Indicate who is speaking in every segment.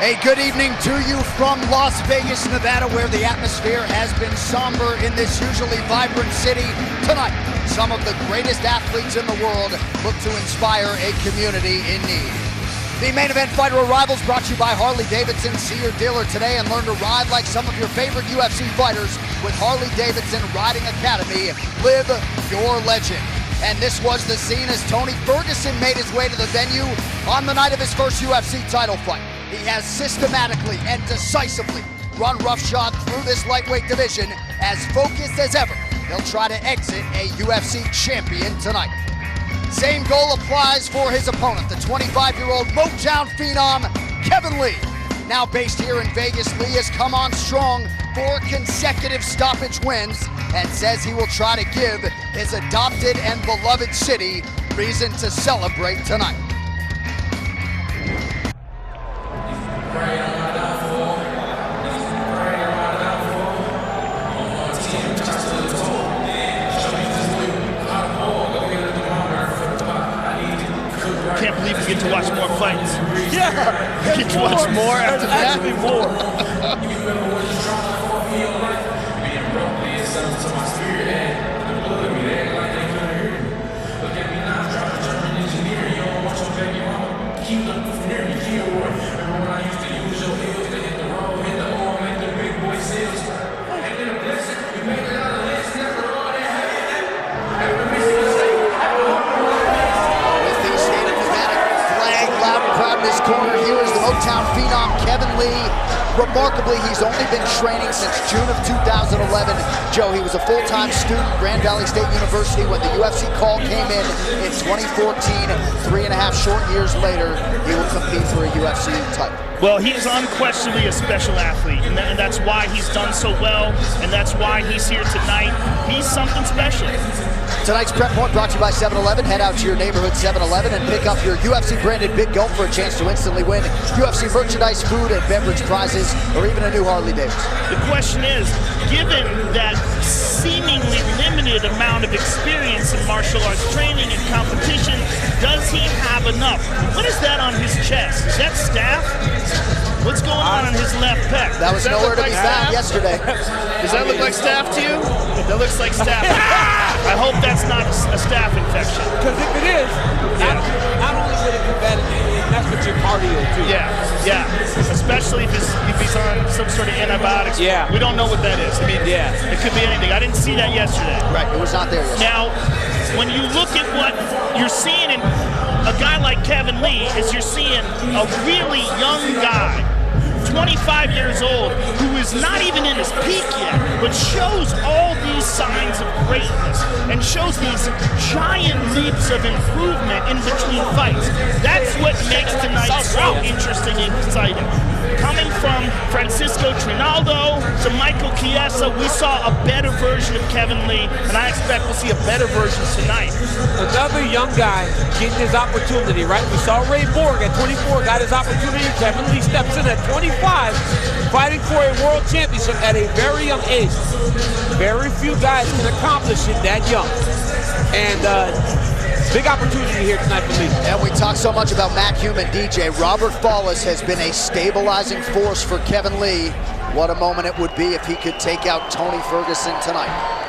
Speaker 1: A good evening to you from Las Vegas, Nevada, where the atmosphere has been somber in this usually vibrant city. Tonight, some of the greatest athletes in the world look to inspire a community in need. The main event fighter arrivals brought to you by Harley-Davidson. See your dealer today and learn to ride like some of your favorite UFC fighters with Harley-Davidson Riding Academy. Live your legend. And this was the scene as Tony Ferguson made his way to the venue on the night of his first UFC title fight. He has systematically and decisively run roughshod through this lightweight division. As focused as ever, he'll try to exit a UFC champion tonight. Same goal applies for his opponent, the 25-year-old Motown phenom, Kevin Lee. Now based here in Vegas, Lee has come on strong, 4 consecutive stoppage wins, and says he will try to give his adopted and beloved city reason to celebrate tonight.
Speaker 2: Can't believe we get to watch more fights.
Speaker 3: Yeah,
Speaker 2: we get to watch more after that.
Speaker 3: Actually more.
Speaker 1: Corner here is the Motown phenom Kevin Lee. Remarkably, he's only been training since June of 2011. Joe, he was a full-time student at Grand Valley State University when the UFC call came in 2014. 3.5 short years later, he will compete for a UFC title.
Speaker 2: Well, he is unquestionably a special athlete, and that's why he's done so well, and that's why he's here tonight. He's something special.
Speaker 1: Tonight's Prep Point brought to you by 7-Eleven. Head out to your neighborhood 7-Eleven and pick up your UFC-branded Big Gulp for a chance to instantly win UFC merchandise, food, and beverage prizes, or even a new Harley-Davidson.
Speaker 2: The question is, given that seemingly limited amount of experience in martial arts training and competition, does he have enough? What is that on his chest? Is that staph? What's going on his left pec?
Speaker 1: That was nowhere to be found yesterday.
Speaker 2: Does that look like staph to you? That looks like staph. I hope that's not a staph infection.
Speaker 3: Because if it is, not only would it be bad, that's what your cardio too.
Speaker 2: Yeah. Especially if he's on some sort of antibiotics.
Speaker 3: Yeah.
Speaker 2: We don't know what that is. I mean, it could be anything. I didn't see that yesterday.
Speaker 1: Right, it was not there yesterday.
Speaker 2: Now, when you look at what you're seeing in a guy like Kevin Lee, is you're seeing a really young guy, 25 years old, who is not even in his peak yet, but shows all these signs of greatness and shows these giant leaps of improvement in between fights. That's what makes tonight so interesting and exciting. Coming from Francisco Trinaldo to Michael Chiesa, we saw a better version of Kevin Lee, and I expect we'll see a better version tonight.
Speaker 3: Another young guy getting his opportunity, right? We saw Ray Borg at 24, got his opportunity. Kevin Lee steps in at 25, fighting for a world championship at a very young age. Very few guys can accomplish it that young. And big opportunity here tonight for me.
Speaker 1: And we talk so much about Matt Hume and DJ. Robert Follis has been a stabilizing force for Kevin Lee. What a moment it would be if he could take out Tony Ferguson tonight.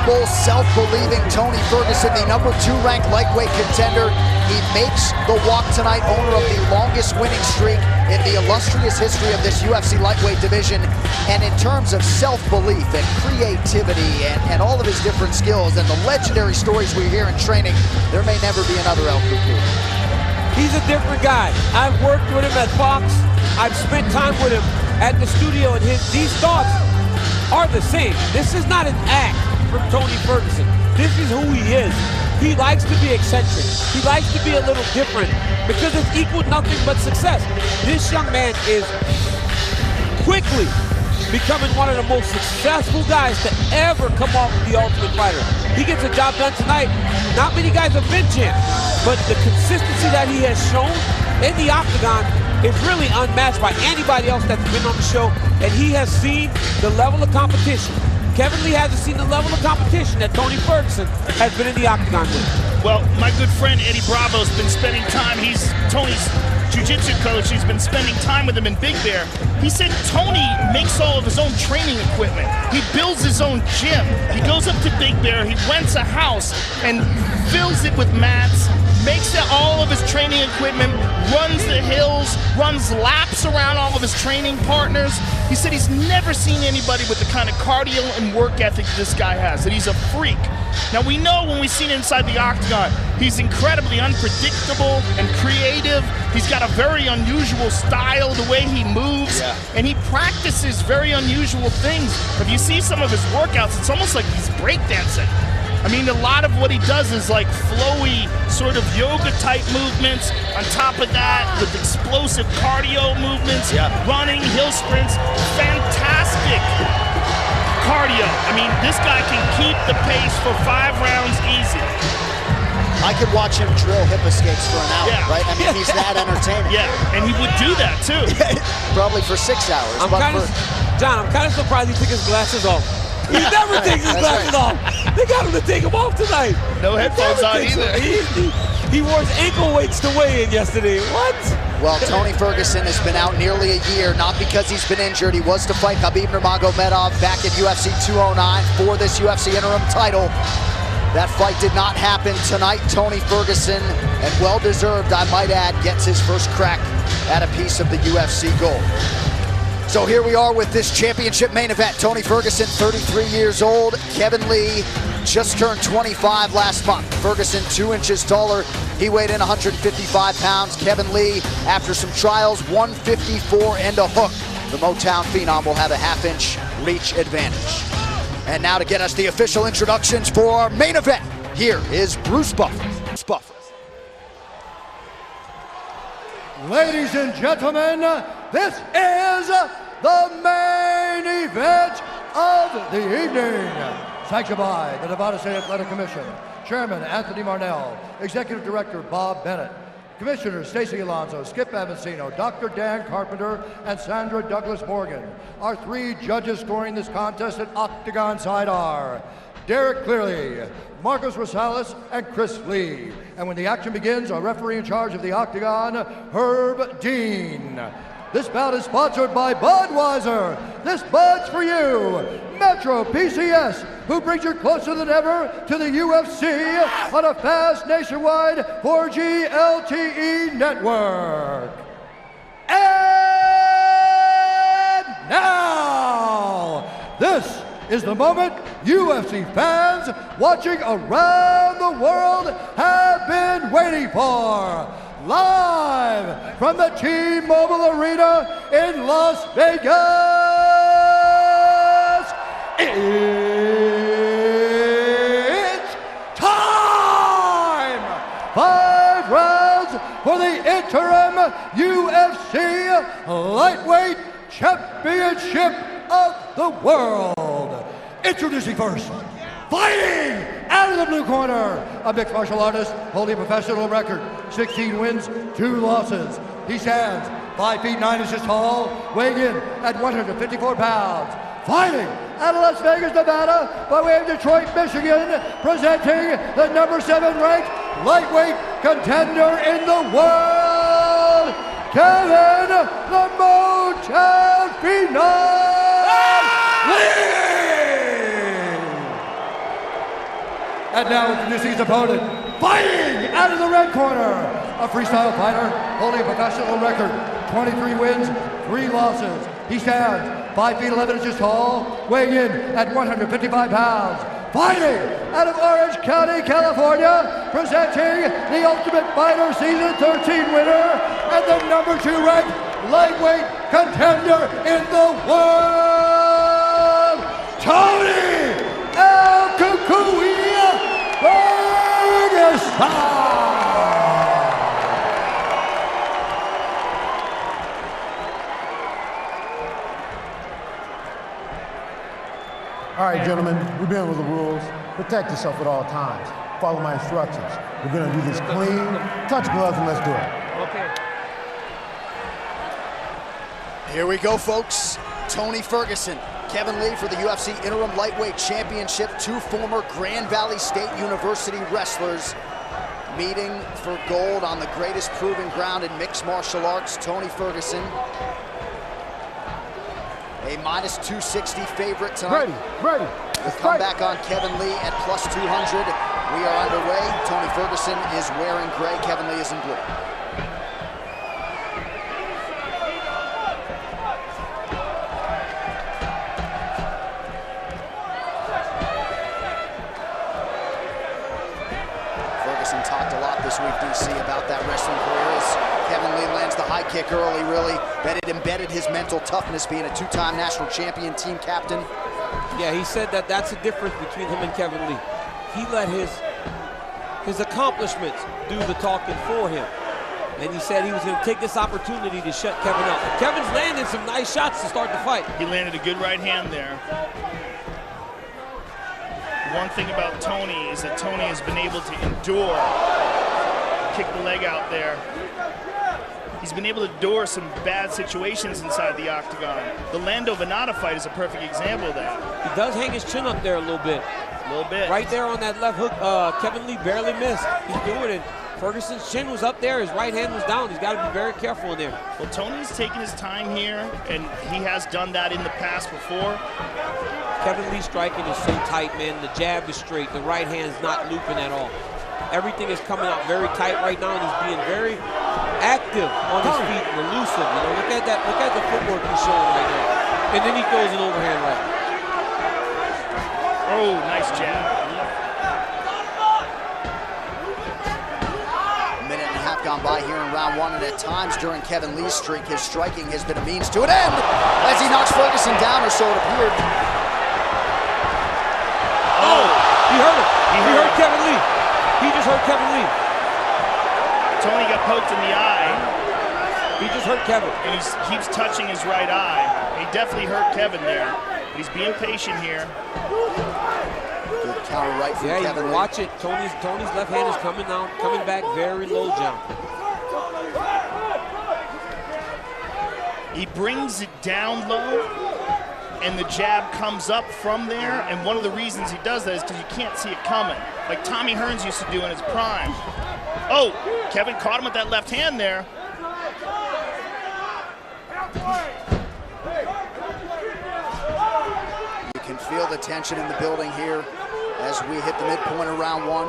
Speaker 1: unstoppable, self-believing Tony Ferguson, the #2 ranked lightweight contender. He makes the walk tonight, owner of the longest winning streak in the illustrious history of this UFC lightweight division. And in terms of self-belief and creativity and all of his different skills and the legendary stories we hear in training, there may never be another El Cucu.
Speaker 3: He's a different guy. I've worked with him at Fox. I've spent time with him at the studio, and these thoughts are the same. This is not an act from Tony Ferguson. This is who he is. He likes to be eccentric. He likes to be a little different because it's equaled nothing but success. This young man is quickly becoming one of the most successful guys to ever come off The Ultimate Fighter. He gets a job done tonight. Not many guys have been champ, but the consistency that he has shown in the octagon is really unmatched by anybody else that's been on the show, and he has seen the level of competition. Kevin Lee hasn't seen the level of competition that Tony Ferguson has been in the octagon with.
Speaker 2: Well, my good friend Eddie Bravo's been spending time. He's Tony's jiu-jitsu coach. He's been spending time with him in Big Bear. He said Tony makes all of his own training equipment. He builds his own gym. He goes up to Big Bear, he rents a house and fills it with mats, makes all of his training equipment, runs the hills, runs laps around all of his training partners. He said he's never seen anybody with the kind of cardio and work ethic this guy has, that he's a freak. Now we know when we see him inside the octagon, he's incredibly unpredictable and creative. He's got a very unusual style, the way he moves, and he practices very unusual things. If you see some of his workouts, it's almost like he's breakdancing. I mean, a lot of what he does is like flowy, sort of yoga-type movements. On top of that, with explosive cardio movements, running, hill sprints, fantastic cardio. I mean, this guy can keep the pace for 5 rounds easy.
Speaker 1: I could watch him drill hip escapes for an hour, right? I mean, he's that entertaining.
Speaker 2: Yeah, and he would do that too.
Speaker 1: Probably for 6 hours.
Speaker 3: John, I'm kind of surprised he took his glasses off. He never takes his glasses off. They got him to take them off tonight.
Speaker 2: No headphones on either.
Speaker 3: He wore his ankle weights to weigh in yesterday. What?
Speaker 1: Well, Tony Ferguson has been out nearly a year, not because he's been injured. He was to fight Khabib Nurmagomedov back at UFC 209 for this UFC interim title. That fight did not happen tonight. Tony Ferguson, and well-deserved, I might add, gets his first crack at a piece of the UFC gold. So here we are with this championship main event. Tony Ferguson, 33 years old. Kevin Lee just turned 25 last month. Ferguson 2 inches taller. He weighed in 155 pounds. Kevin Lee, after some trials, 154 and a hook. The Motown Phenom will have a half-inch reach advantage. And now to get us the official introductions for our main event, here is Bruce Buffer.
Speaker 4: Ladies and gentlemen, this is the main event of the evening. Sanctioned by the Nevada State Athletic Commission, Chairman Anthony Marnell, Executive Director Bob Bennett, Commissioners Stacey Alonso, Skip Avancino, Dr. Dan Carpenter, and Sandra Douglas Morgan. Our 3 judges scoring this contest at Octagon side are Derek Clearly, Marcos Rosales, and Chris Lee. And when the action begins, our referee in charge of the Octagon, Herb Dean. This bout is sponsored by Budweiser. This Bud's for you. Metro PCS, who brings you closer than ever to the UFC on a fast nationwide 4G LTE network. And now, this is the moment UFC fans watching around the world have been waiting for. Live from the T-Mobile Arena in Las Vegas, it's time! 5 rounds for the interim UFC Lightweight Championship of the World. Introducing first, fighting out of the blue corner, a mixed martial artist holding a professional record, 16 wins, 2 losses. He stands 5 feet 9 inches tall, weighing in at 154 pounds. Fighting out of Las Vegas, Nevada, by way of Detroit, Michigan, presenting the number 7 ranked lightweight contender in the world, Kevin the Motown Phenom Lee! And now introducing his opponent, fighting out of the red corner, a freestyle fighter holding a professional record, 23 wins, 3 losses. He stands 5 feet 11 inches tall, weighing in at 155 pounds. Fighting out of Orange County, California, presenting the Ultimate Fighter Season 13 winner and the #2 ranked lightweight contender in the world, Tony El Cucuy Ferguson!
Speaker 5: All right, gentlemen, we've been with the rules. Protect yourself at all times. Follow my instructions. We're gonna do this clean. Touch gloves and let's do it.
Speaker 3: Okay.
Speaker 1: Here we go, folks. Tony Ferguson, Kevin Lee for the UFC Interim Lightweight Championship. 2 former Grand Valley State University wrestlers meeting for gold on the greatest proving ground in mixed martial arts. Tony Ferguson, a -260 favorite tonight.
Speaker 5: Ready.
Speaker 1: We'll come back on Kevin Lee at +200. We are underway. Tony Ferguson is wearing gray. Kevin Lee is in blue. Ferguson talked a lot this week, DC, about that wrestling career. Kevin Lee lands the high kick early, really, that it embedded his mental toughness, being a 2-time national champion, team captain.
Speaker 3: Yeah, he said that that's the difference between him and Kevin Lee. He let his accomplishments do the talking for him. And he said he was going to take this opportunity to shut Kevin up. But Kevin's landed some nice shots to start the fight.
Speaker 2: He landed a good right hand there. One thing about Tony is that Tony has been able to endure, kick the leg out there. He's been able to endure some bad situations inside the octagon. The Lando Venata fight is a perfect example of that.
Speaker 3: He does hang his chin up there a little bit.
Speaker 2: A little bit.
Speaker 3: Right there on that left hook, Kevin Lee barely missed. He's doing it. Ferguson's chin was up there, his right hand was down. He's got to be very careful in there.
Speaker 2: Well, Tony's taking his time here, and he has done that in the past before.
Speaker 3: Kevin Lee's striking is so tight, man. The jab is straight. The right hand's not looping at all. Everything is coming out very tight right now, and he's being very active on his feet and elusive. You know, look at that. Look at the footwork he's showing right now. And then he throws an overhand right.
Speaker 2: Oh, nice jab.
Speaker 1: Gone by here in round 1, and at times during Kevin Lee's streak, his striking has been a means to an end as he knocks Ferguson down, or so it appeared.
Speaker 3: Oh, he hurt him. He hurt Kevin Lee. He just hurt Kevin Lee.
Speaker 2: Tony got poked in the eye.
Speaker 3: He just hurt Kevin.
Speaker 2: And he keeps touching his right eye. He definitely hurt Kevin there. He's being patient here.
Speaker 1: Good counter right from Kevin Lee.
Speaker 3: Watch it. Tony's left hand is coming down, coming back very low jump.
Speaker 2: He brings it down low, and the jab comes up from there. And one of the reasons he does that is because you can't see it coming, like Tommy Hearns used to do in his prime. Oh, Kevin caught him with that left hand there.
Speaker 1: You can feel the tension in the building here as we hit the midpoint of round 1.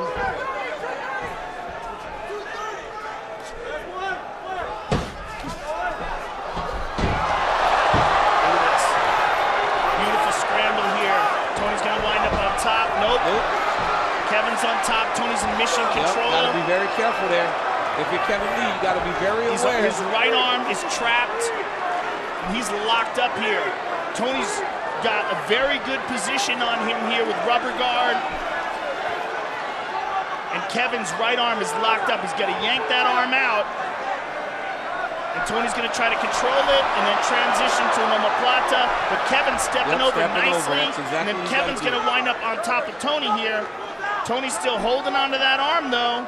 Speaker 2: Kevin's on top. Tony's in mission control.
Speaker 3: Got to be very careful there. If you're Kevin Lee, you got to be very aware.
Speaker 2: His right arm is trapped. And he's locked up here. Tony's got a very good position on him here with rubber guard. And Kevin's right arm is locked up. He's got to yank that arm out. And Tony's going to try to control it and then transition to an omoplata. But Kevin's stepping over nicely.
Speaker 3: Exactly,
Speaker 2: and then Kevin's going to wind up on top of Tony here. Tony's still holding onto that arm, though.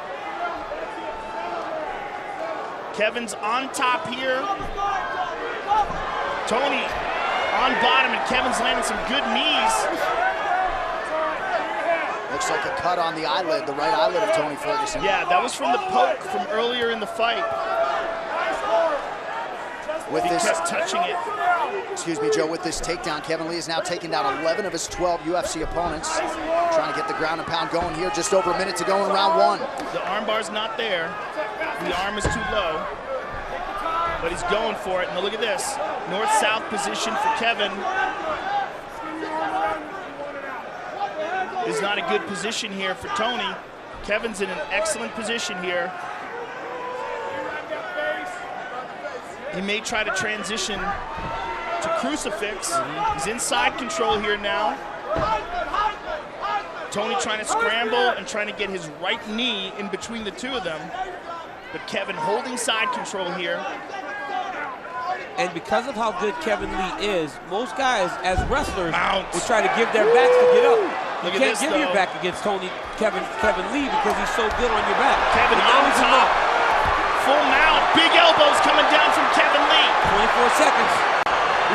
Speaker 2: Kevin's on top here. Tony on bottom, and Kevin's landing some good knees.
Speaker 1: Looks like a cut on the eyelid, the right eyelid of Tony Ferguson.
Speaker 2: Yeah, that was from the poke from earlier in the fight.
Speaker 1: With
Speaker 2: he
Speaker 1: this,
Speaker 2: kept touching it.
Speaker 1: excuse me, Joe, with this takedown, Kevin Lee has now taken down 11 of his 12 UFC opponents. Trying to get the ground and pound going here, just over a minute to go in round one.
Speaker 2: The arm bar's not there. The arm is too low. But he's going for it. And look at this. North-south position for Kevin. Is not a good position here for Tony. Kevin's in an excellent position here. He may try to transition to crucifix. He's inside control here now. Tony trying to scramble and trying to get his right knee in between the two of them. But Kevin holding side control here.
Speaker 3: And because of how good Kevin Lee is, most guys, as wrestlers,
Speaker 2: Bounce.
Speaker 3: will try to give their backs to get up.
Speaker 2: Look
Speaker 3: You
Speaker 2: at
Speaker 3: can't
Speaker 2: this,
Speaker 3: give your
Speaker 2: though.
Speaker 3: back against Kevin Lee because he's so good on your back.
Speaker 2: Kevin on top. Full mount. Big elbows coming down from Kevin Lee.
Speaker 3: 24 seconds.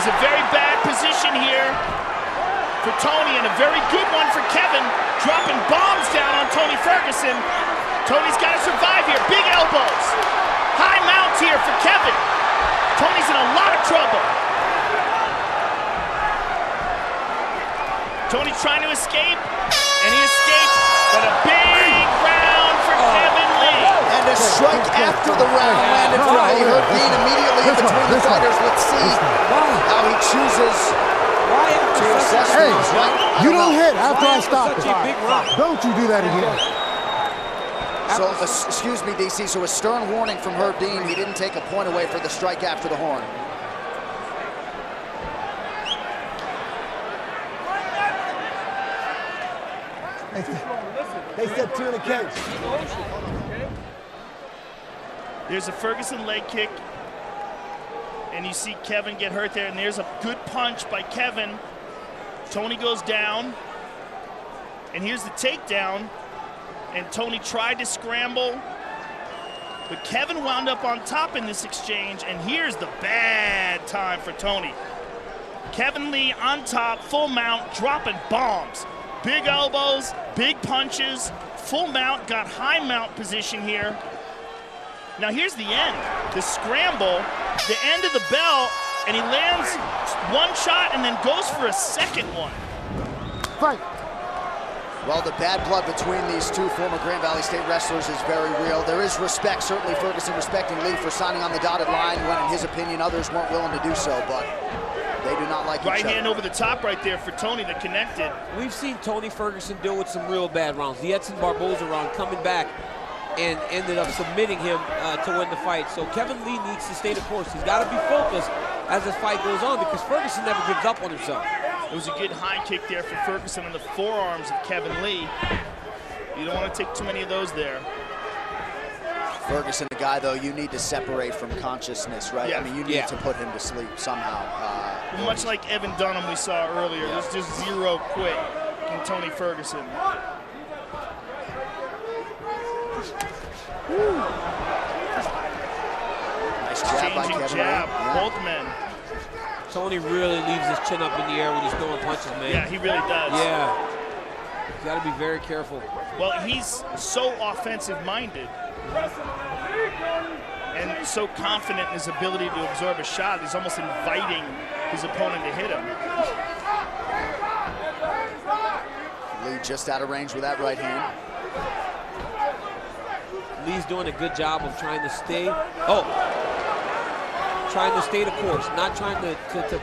Speaker 2: Is a very bad position here for Tony, and a very good one for Kevin, dropping bombs down on Tony Ferguson. Tony's got to survive here. Big elbows. High mounts here for Kevin. Tony's in a lot of trouble. Tony's trying to escape, and he escaped, but a big round for Kevin Lee.
Speaker 1: And a strike after the round landed for Lee. Hurt Dean immediately in between the fighters. Let's see how he chooses to assess
Speaker 5: Hey,
Speaker 1: things, right?
Speaker 5: you don't hit after I stop
Speaker 3: Such
Speaker 5: it.
Speaker 3: a big round.
Speaker 5: Don't you do that again.
Speaker 1: So, excuse me, DC, so a stern warning from Herb Dean. He didn't take a point away for the strike after the horn.
Speaker 5: They said 2 in the cage.
Speaker 2: There's a Ferguson leg kick, and you see Kevin get hurt there, and there's a good punch by Kevin. Tony goes down, and here's the takedown, and Tony tried to scramble, but Kevin wound up on top in this exchange, and here's the bad time for Tony. Kevin Lee on top, full mount, dropping bombs. Big elbows, big punches, full mount, got high mount position here. Now here's the end, the scramble, the end of the bell, and he lands one shot and then goes for a second one.
Speaker 5: Fight.
Speaker 1: Well, the bad blood between these two former Grand Valley State wrestlers is very real. There is respect, certainly Ferguson respecting Lee for signing on the dotted line when, in his opinion, others weren't willing to do so, but they do not like each other.
Speaker 2: Right hand over the top right there for Tony that connected.
Speaker 3: We've seen Tony Ferguson deal with some real bad rounds. The Edson Barboza round coming back and ended up submitting him to win the fight. So Kevin Lee needs to stay the course. He's got to be focused as this fight goes on because Ferguson never gives up on himself.
Speaker 2: It was a good high kick there for Ferguson on the forearms of Kevin Lee. You don't want to take too many of those there.
Speaker 1: Ferguson, a guy, though, you need to separate from consciousness, right?
Speaker 2: Yeah.
Speaker 1: I mean, you need to put him to sleep somehow.
Speaker 2: Much like Evan Dunham we saw earlier, there's just zero quit in Tony Ferguson.
Speaker 1: Nice jab by
Speaker 2: Changing
Speaker 1: Kevin
Speaker 2: jab,
Speaker 1: Lee. Yeah.
Speaker 2: both men.
Speaker 3: Tony really leaves his chin up in the air when he's throwing punches, man.
Speaker 2: Yeah, he really does.
Speaker 3: Yeah. He's got to be very careful.
Speaker 2: Well, he's so offensive-minded and so confident in his ability to absorb a shot, he's almost inviting his opponent to hit him.
Speaker 1: Lee just out of range with that right hand.
Speaker 3: Lee's doing a good job of trying to stay. Trying to stay the course, not trying to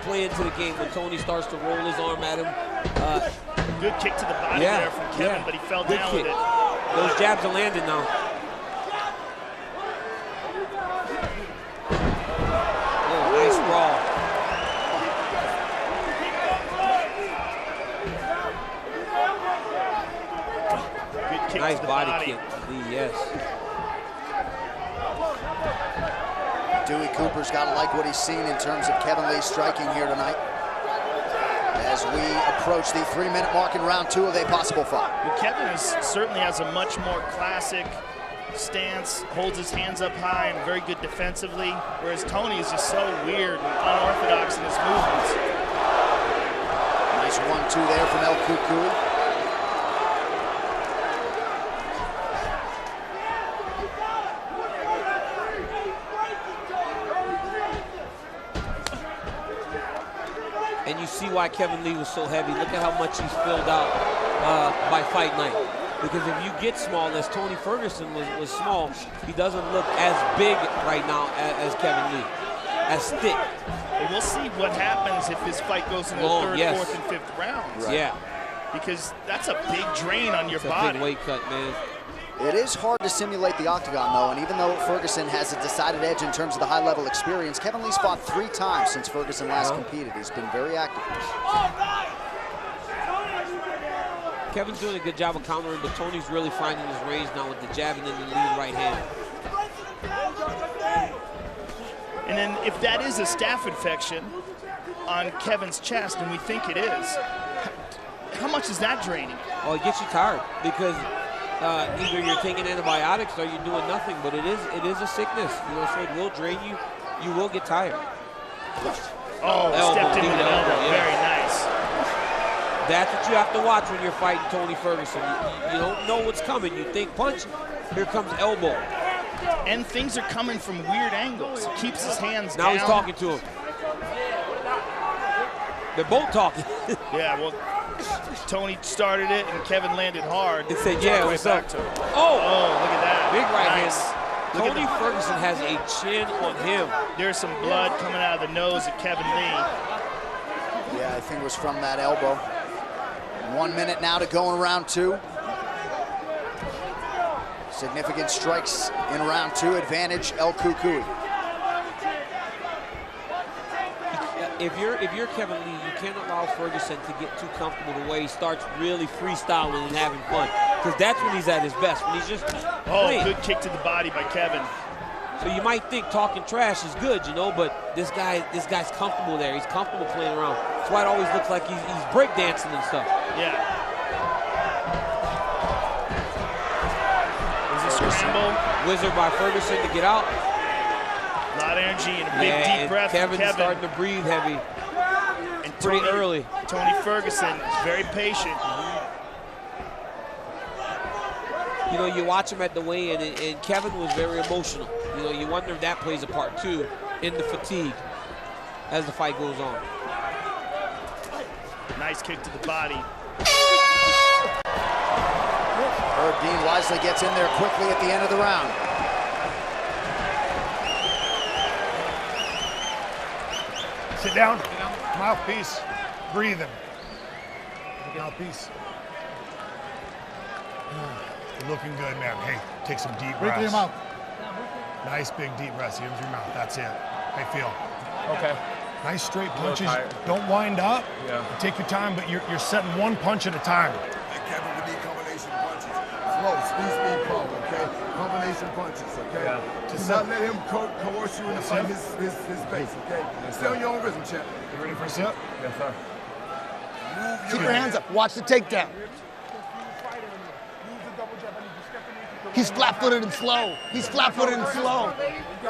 Speaker 3: play into the game when Tony starts to roll his arm at him.
Speaker 2: Good kick to the body there from Kevin, but he fell
Speaker 3: Good
Speaker 2: down
Speaker 3: kick.
Speaker 2: with it.
Speaker 3: Those jabs are landing now. Oh, nice sprawl.
Speaker 2: Good kick
Speaker 3: Nice
Speaker 2: to the
Speaker 3: body kick, Lee, yes.
Speaker 1: Dewey Cooper's got to like what he's seen in terms of Kevin Lee striking here tonight as we approach the 3-minute mark in round 2 of a possible fight.
Speaker 2: Well, Kevin certainly has a much more classic stance, holds his hands up high and very good defensively, whereas Tony is just so weird and unorthodox in his movements.
Speaker 1: Nice 1-2 there from El Cucuy.
Speaker 3: you see why Kevin Lee was so heavy. Look at how much he's filled out by fight night. Because if you get small, as Tony Ferguson was small, he doesn't look as big right now as Kevin Lee, as thick.
Speaker 2: Well, we'll see what happens if this fight goes into the third, fourth, and fifth rounds.
Speaker 3: Right. Yeah.
Speaker 2: Because that's a big drain on your
Speaker 3: it's
Speaker 2: body.
Speaker 3: A big weight cut, man.
Speaker 1: It is hard to simulate the octagon, though, and even though Ferguson has a decided edge in terms of the high-level experience, Kevin Lee's fought 3 times since Ferguson last competed. He's been very active.
Speaker 3: Kevin's doing a good job of countering, but Tony's really finding his range now with the jab and then the lead right hand.
Speaker 2: And then if that is a staph infection on Kevin's chest, and we think it is, how much is that draining?
Speaker 3: Oh, it gets you tired because either you're taking antibiotics or you're doing nothing, but it is a sickness. You know, so it will drain you. You will get tired.
Speaker 2: Oh, stepped into the elbow.
Speaker 3: Yeah.
Speaker 2: Very nice.
Speaker 3: That's what you have to watch when you're fighting Tony Ferguson. You don't know what's coming. You think punch, here comes elbow.
Speaker 2: And things are coming from weird angles. He keeps his hands down.
Speaker 3: Now he's talking to him. They're both talking.
Speaker 2: Yeah, well, Tony started it and Kevin landed hard.
Speaker 3: He said, yeah, what's up?
Speaker 2: Oh, look at that.
Speaker 3: Big right
Speaker 2: nice.
Speaker 3: hand. Tony Ferguson has a chin on him.
Speaker 2: There's some blood coming out of the nose of Kevin Lee.
Speaker 1: Yeah, I think it was from that elbow. 1 minute now to go in round 2. Significant strikes in round 2. Advantage El Cucuy.
Speaker 3: If you're Kevin Lee, you can't allow Ferguson to get too comfortable the way he starts really freestyling and having fun. Because that's when he's at his best, when he's just playing.
Speaker 2: Good kick to the body by Kevin.
Speaker 3: So you might think talking trash is good, you know, but this guy's comfortable there. He's comfortable playing around. That's why it always looks like he's breakdancing and stuff.
Speaker 2: Yeah. There's a scramble.
Speaker 3: Wizard by Ferguson to get out.
Speaker 2: A lot of energy and a big deep breath.
Speaker 3: Kevin's starting to breathe heavy.
Speaker 2: And
Speaker 3: pretty early.
Speaker 2: Tony Ferguson is very patient.
Speaker 3: You know, you watch him at the weigh-in, and Kevin was very emotional. You know, you wonder if that plays a part too in the fatigue as the fight goes on.
Speaker 2: Nice kick to the body.
Speaker 1: Herb Dean wisely gets in there quickly at the end of the round.
Speaker 6: Sit down. Mouthpiece. Breathing. Mouthpiece. You're looking good, man. Hey, take some deep breaths.
Speaker 4: Breathe through your mouth.
Speaker 6: Nice big deep breaths. In through your mouth. That's it. How you feel?
Speaker 7: Okay.
Speaker 6: Nice straight punches. Don't wind up.
Speaker 7: Yeah.
Speaker 6: Take your time, but you're setting one punch at a time.
Speaker 8: And Kevin, we need combination punches. Slow, speed, power, okay? Combination punches, okay?
Speaker 7: Yeah.
Speaker 8: Just not let him coerce you into fight his pace, okay? Stay on your own rhythm, champ.
Speaker 6: You ready for a sit?
Speaker 7: Yes, sir.
Speaker 9: Keep your hands up. Watch the takedown. He's flat-footed and slow. He's flat-footed and slow.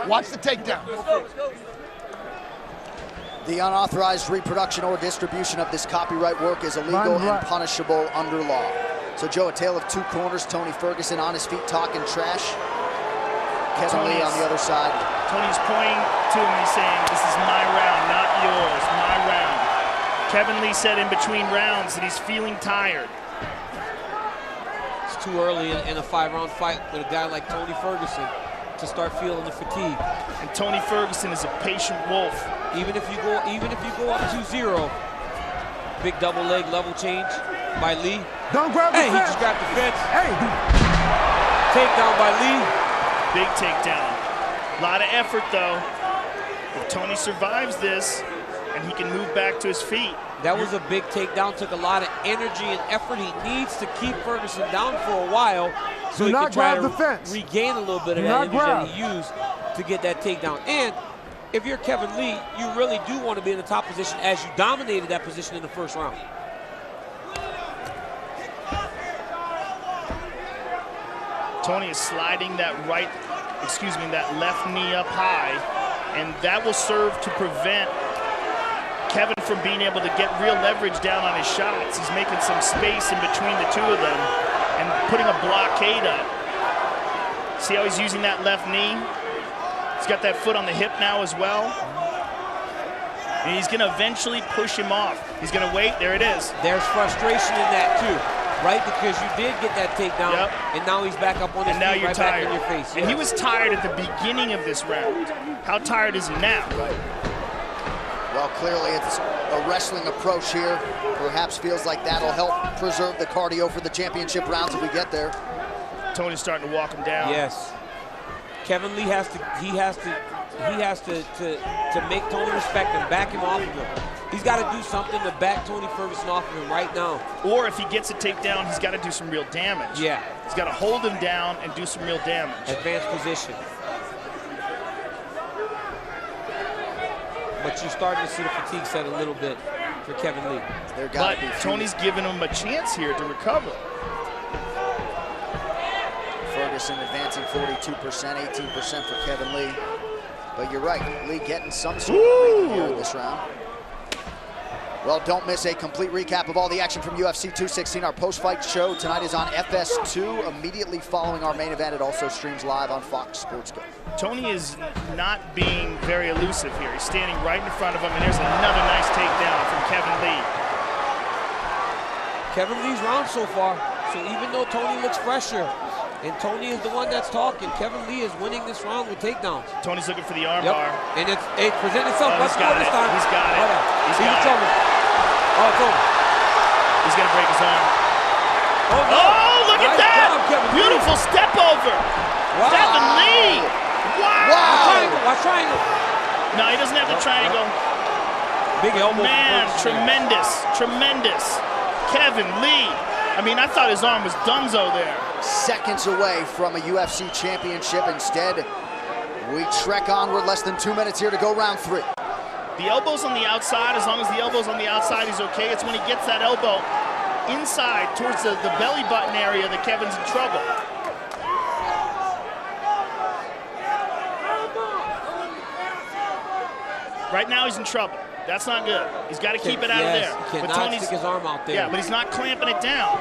Speaker 9: Watch the takedown.
Speaker 1: The unauthorized reproduction or distribution of this copyright work is illegal and punishable under law. So, Joe, a tale of 2 corners. Tony Ferguson on his feet talking trash. Kevin Lee on the other side.
Speaker 2: Tony's pointing to him and he's saying, this is my round, not yours, my round. Kevin Lee said in between rounds that he's feeling tired.
Speaker 3: It's too early in a 5-round fight with a guy like Tony Ferguson to start feeling the fatigue.
Speaker 2: And Tony Ferguson is a patient wolf.
Speaker 3: Even if you go up 2-0, big double leg level change by Lee.
Speaker 6: Don't grab the fence.
Speaker 3: He just grabbed the fence.
Speaker 6: Hey.
Speaker 3: Takedown by Lee.
Speaker 2: Big takedown. A lot of effort, though. If Tony survives this and he can move back to his feet.
Speaker 3: That was a big takedown. Took a lot of energy and effort. He needs to keep Ferguson down for a while so he can try to regain a little bit of that energy that he used to get that takedown. And if you're Kevin Lee, you really do want to be in the top position as you dominated that position in the first round.
Speaker 2: Tony is sliding that that left knee up high, and that will serve to prevent Kevin from being able to get real leverage down on his shots. He's making some space in between the two of them and putting a blockade up. See how he's using that left knee? He's got that foot on the hip now as well. And he's going to eventually push him off. He's going to wait. There it is.
Speaker 3: There's frustration in that, too, right? Because you did get that takedown, and now he's back up on his feet,
Speaker 2: now you're
Speaker 3: right
Speaker 2: tired.
Speaker 3: back in your face.
Speaker 2: And he was tired at the beginning of this round. How tired is he now?
Speaker 1: Well, clearly it's a wrestling approach here. Perhaps feels like that'll help preserve the cardio for the championship rounds if we get there.
Speaker 2: Tony's starting to walk him down.
Speaker 3: Yes. Kevin Lee has to make Tony respect him, back him off of him. He's got to do something to back Tony Ferguson off of him right now.
Speaker 2: Or if he gets a takedown, he's got to do some real damage.
Speaker 3: Yeah.
Speaker 2: He's got to hold him down and do some real damage.
Speaker 3: Advanced position. But you're starting to see the fatigue set a little bit for Kevin Lee.
Speaker 2: But Tony's giving him a chance here to recover.
Speaker 1: Ferguson advancing 42%, 18% for Kevin Lee. But you're right, Lee getting some sort of breathing here in this round. Well, don't miss a complete recap of all the action from UFC 216. Our post-fight show tonight is on FS2, immediately following our main event. It also streams live on Fox Sports Go.
Speaker 2: Tony is not being very elusive here. He's standing right in front of him, and there's another nice takedown from Kevin Lee.
Speaker 3: Kevin Lee's round so far, so even though Tony looks fresher, and Tony is the one that's talking, Kevin Lee is winning this round with takedowns.
Speaker 2: Tony's looking for the arm bar.
Speaker 3: And it presents itself.
Speaker 2: He's got it. He's got it.
Speaker 3: He's in trouble. Oh, it's over.
Speaker 2: He's going to break his arm.
Speaker 3: Oh,
Speaker 2: look at that! Beautiful step over.
Speaker 3: Wow.
Speaker 2: Kevin Lee. Wow.
Speaker 3: Watch triangle.
Speaker 2: No, he doesn't have the triangle.
Speaker 3: Big elbow.
Speaker 2: Man, tremendous, tremendous. Kevin Lee. I mean, I thought his arm was donezo there.
Speaker 1: Seconds away from a UFC championship. Instead, we trek onward. Less than 2 minutes here to go round 3.
Speaker 2: The elbow's on the outside. As long as the elbow's on the outside, he's okay. It's when he gets that elbow inside towards the belly button area that Kevin's in trouble. Right now he's in trouble. That's not good. He's got to keep it out of there.
Speaker 3: He cannot stick his arm out there.
Speaker 2: Yeah, but he's not clamping it down.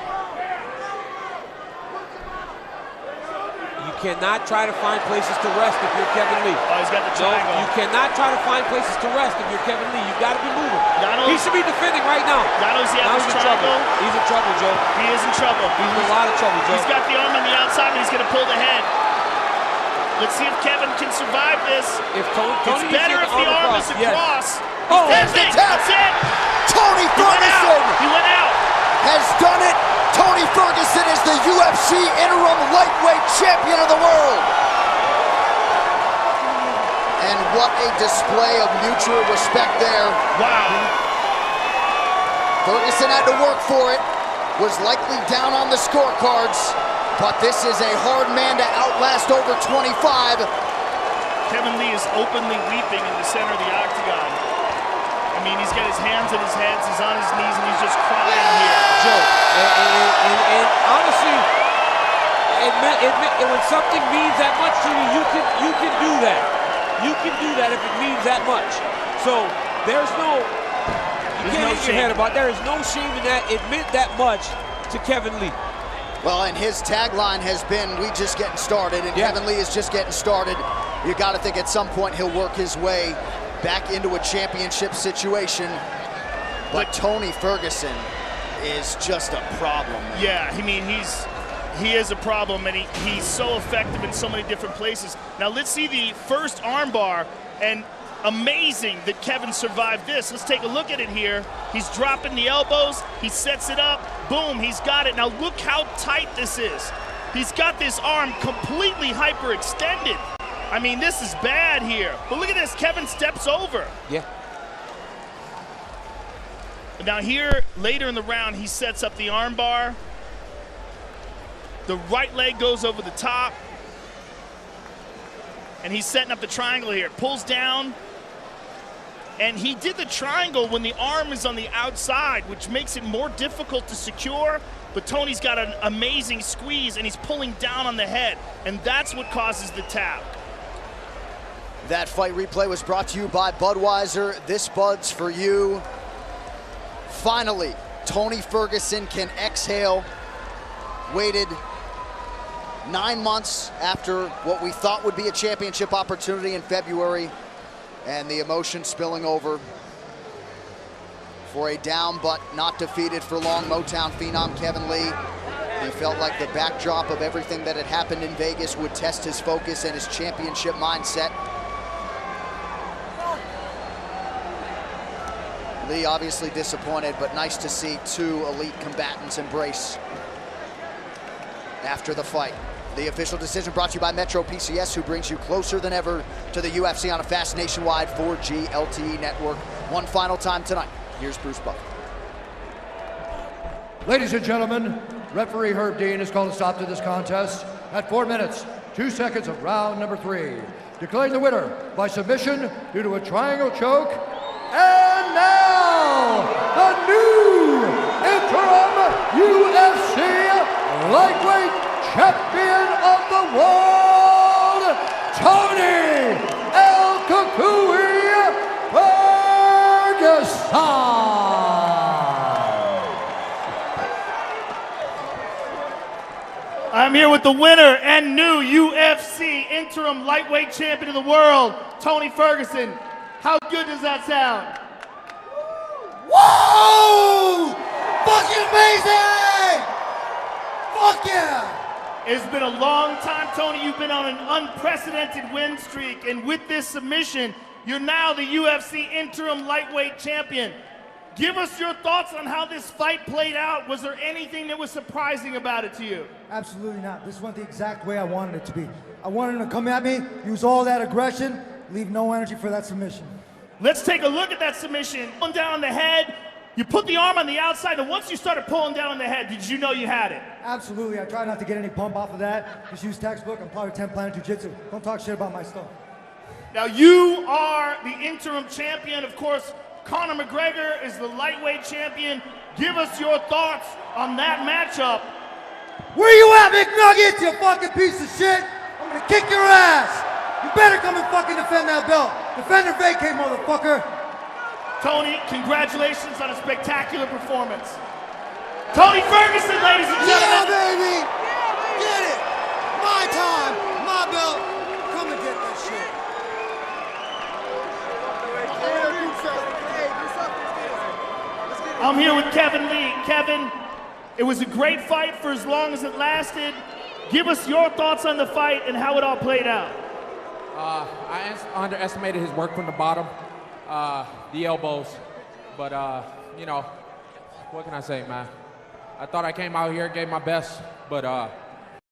Speaker 3: You cannot try to find places to rest if you're Kevin Lee.
Speaker 2: Oh, he's got the triangle.
Speaker 3: No, you cannot try to find places to rest if you're Kevin Lee. You've got to be moving. He should be defending right now.
Speaker 2: Now he's in trouble.
Speaker 3: He's in trouble, Joe.
Speaker 2: He is in trouble.
Speaker 3: He's in a lot of trouble, Joe.
Speaker 2: He's got the arm on the outside, and he's going to pull the head. Let's see if Kevin can survive this.
Speaker 3: If Tony
Speaker 2: it's better if the arm is across.
Speaker 1: Oh, that's it! Tony Ferguson!
Speaker 2: He went out.
Speaker 1: Has done it! Tony Ferguson is the UFC interim lightweight champion of the world! And what a display of mutual respect there.
Speaker 2: Wow.
Speaker 1: Ferguson had to work for it, was likely down on the scorecards, but this is a hard man to outlast over 25.
Speaker 2: Kevin Lee is openly weeping in the center of the octagon. I mean, he's got his hands in his head, he's on his knees, and he's just crying here.
Speaker 3: Joe, and honestly, when something means that much to you, you can do that. You can do that if it means that much. So there's no, you can't hit your head about it. There is no shame in that. It meant that much to Kevin Lee.
Speaker 1: Well, and his tagline has been, we just getting started, and Kevin Lee is just getting started. You got to think at some point he'll work his way back into a championship situation. But Tony Ferguson is just a problem.
Speaker 2: Yeah, I mean, he is a problem, and he's so effective in so many different places. Now let's see the first armbar, and amazing that Kevin survived this. Let's take a look at it here. He's dropping the elbows, he sets it up, boom, he's got it. Now look how tight this is. He's got this arm completely hyperextended. I mean, this is bad here. But look at this, Kevin steps over.
Speaker 3: Yeah.
Speaker 2: Now here, later in the round, he sets up the armbar. The right leg goes over the top. And he's setting up the triangle here. Pulls down. And he did the triangle when the arm is on the outside, which makes it more difficult to secure. But Tony's got an amazing squeeze, and he's pulling down on the head. And that's what causes the tap.
Speaker 1: That fight replay was brought to you by Budweiser. This Bud's for you. Finally, Tony Ferguson can exhale. Waited 9 months after what we thought would be a championship opportunity in February, and the emotion spilling over. For a down but not defeated for long Motown phenom Kevin Lee. He felt like the backdrop of everything that had happened in Vegas would test his focus and his championship mindset. Lee obviously disappointed, but nice to see two elite combatants embrace after the fight. The official decision brought to you by Metro PCS, who brings you closer than ever to the UFC on a fast nationwide 4G LTE network. One final time tonight. Here's Bruce Buffer.
Speaker 4: Ladies and gentlemen, referee Herb Dean has called a stop to this contest at 4 minutes, 2 seconds of round number 3. Declaring the winner by submission due to a triangle choke. And now, the new interim UFC lightweight champion of the world, Tony El Cucuy Ferguson.
Speaker 2: I'm here with the winner and new UFC interim lightweight champion of the world, Tony Ferguson. How good does that sound?
Speaker 9: Whoa! Fucking amazing! Fuck yeah!
Speaker 2: It's been a long time, Tony. You've been on an unprecedented win streak, and with this submission, you're now the UFC interim lightweight champion. Give us your thoughts on how this fight played out. Was there anything that was surprising about it to you?
Speaker 7: Absolutely not. This went the exact way I wanted it to be. I wanted him to come at me, use all that aggression, leave no energy for that submission.
Speaker 2: Let's take a look at that submission. Pulling down on the head, you put the arm on the outside, and once you started pulling down on the head, did you know you had it?
Speaker 7: Absolutely. I tried not to get any pump off of that. Just use textbook. I'm probably 10 planet jiu-jitsu. Don't talk shit about my stuff.
Speaker 2: Now, you are the interim champion. Of course, Conor McGregor is the lightweight champion. Give us your thoughts on that matchup.
Speaker 7: Where you at, McNuggets, you fucking piece of shit? I'm gonna kick your ass. You better come and fucking defend that belt. Defend or vacate, motherfucker.
Speaker 2: Tony, congratulations on a spectacular performance. Tony Ferguson, ladies and gentlemen.
Speaker 9: Yeah, baby! Get it! My time, my belt. Come and get that shit.
Speaker 2: I'm here with Kevin Lee. Kevin, it was a great fight for as long as it lasted. Give us your thoughts on the fight and how it all played out.
Speaker 3: I underestimated his work from the bottom, the elbows. But, you know, what can I say, man? I thought I came out here, gave my best, but